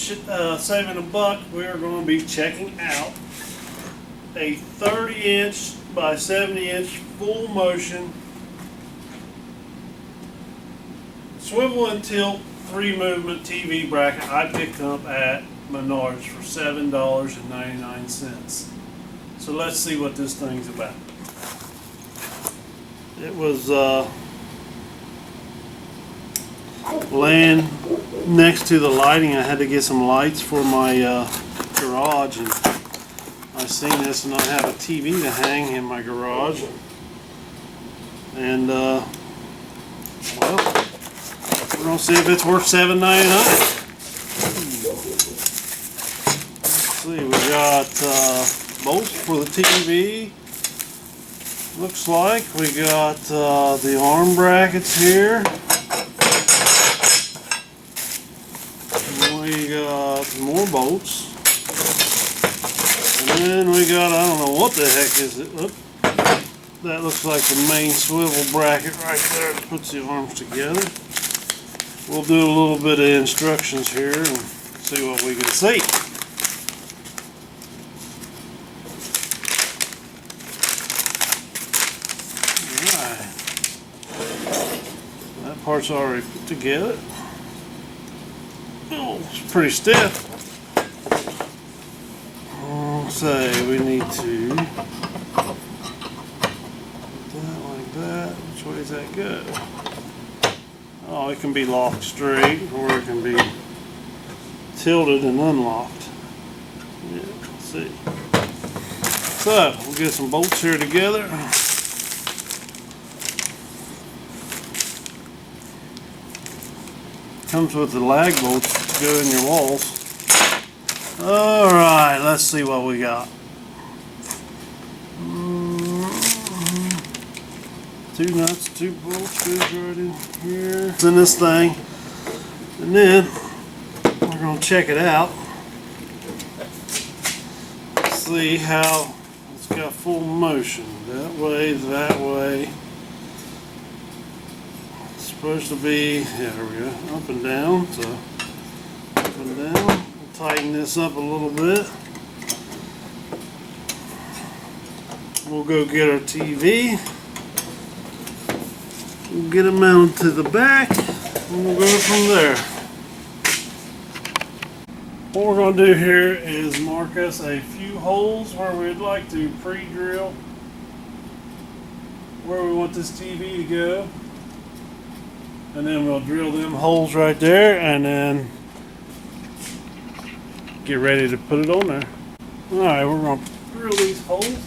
Savin A Buck, we are going to be checking out a 30-inch by 70-inch full motion swivel and tilt 3-movement TV bracket I picked up at Menards for $7.99. So let's see what this thing's about. It was laying next to the lighting. I had to get some lights for my garage, and I seen this, and I have a TV to hang in my garage, and well, we're gonna see if it's worth $7.99. Let's see, we got bolts for the TV. Looks like we got the arm brackets here. We got more bolts. And then we got, I don't know what the heck is it. Look, that looks like the main swivel bracket right there that puts the arms together. We'll do a little bit of instructions here and see what we can see. Alright. That part's already put together. Oh, it's pretty stiff. Say we need to put that like that. Which way does that go? Oh, it can be locked straight, or it can be tilted and unlocked. Yeah, let's see. So we'll get some bolts here together. Comes with the lag bolts to go in your walls. Alright, let's see what we got. 2 nuts, 2 bolts goes right in here. It's in this thing. And then we're going to check it out. See how it's got full motion. That way, that way. It's supposed to be, yeah, there we go, up and down. So, up and down. Tighten this up a little bit. We'll go get our TV. We'll get it mounted to the back, and we'll go from there. What we're going to do here is mark us a few holes where we'd like to pre-drill where we want this TV to go. And then we'll drill them holes right there, and then get ready to put it on there. Alright, we're going to drill these holes.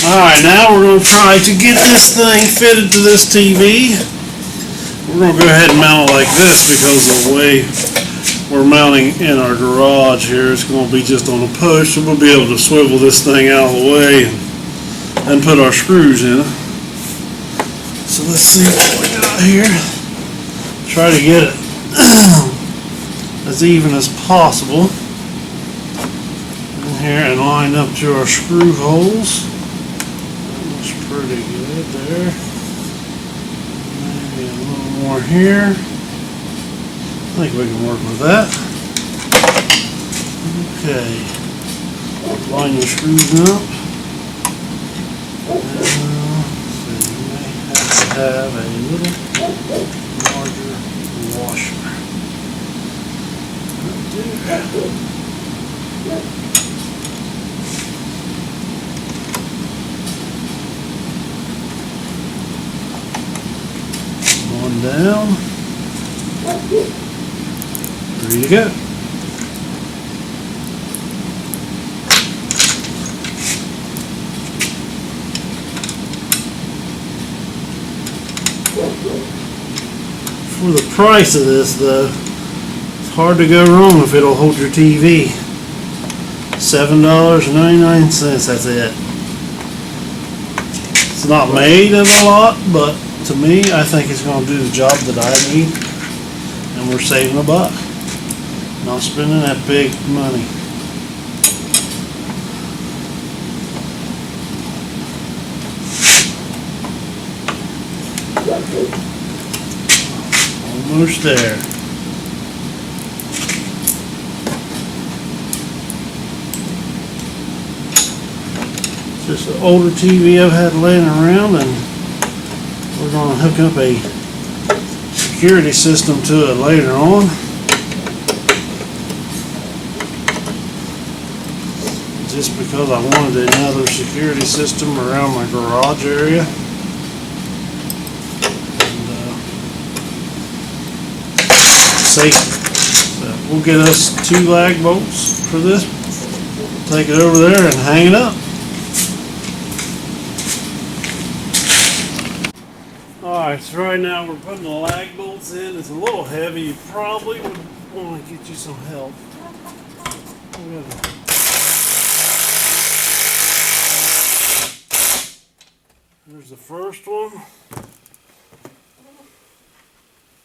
Alright, now we're going to try to get this thing fitted to this TV. We're going to go ahead and mount it like this because of the way we're mounting in our garage here. It's going to be just on a push, so we'll be able to swivel this thing out of the way and put our screws in it. So let's see what we got here. Try to get it as even as possible in here and line up to our screw holes. That looks pretty good there. Maybe a little more here. I think we can work with that. Okay. Line your screws up. So you may have to have a little larger washer. Right there. One down. Ready to go. For the price of this, though, it's hard to go wrong if it'll hold your TV. $7.99, that's it. It's not made of a lot, but to me, I think it's going to do the job that I need, and we're saving $1. Not spending that big money. Almost there. Just an older TV I've had laying around, and we're going to hook up a security system to it later on. Just because I wanted another security system around my garage area. And safety. So we'll get us 2 lag bolts for this. Take it over there and hang it up. Alright, so right now we're putting the lag bolts in. It's a little heavy. You probably would want to get you some help. There's the first one.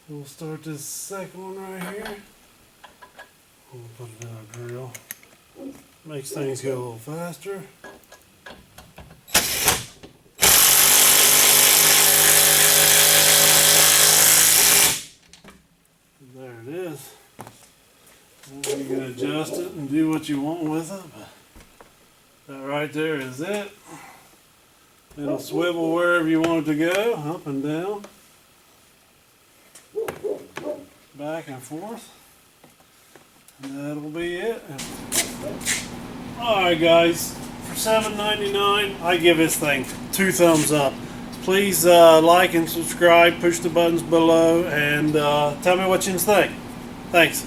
We'll start this second one right here. We'll put it in our drill. Makes things go a little faster. There it is. And you can adjust it and do what you want with it. But that right there is it. It'll swivel wherever you want it to go, up and down, back and forth, and that'll be it. Alright guys, for $7.99 I give this thing 2 thumbs up. Please like and subscribe, push the buttons below, and tell me what you think. Thanks.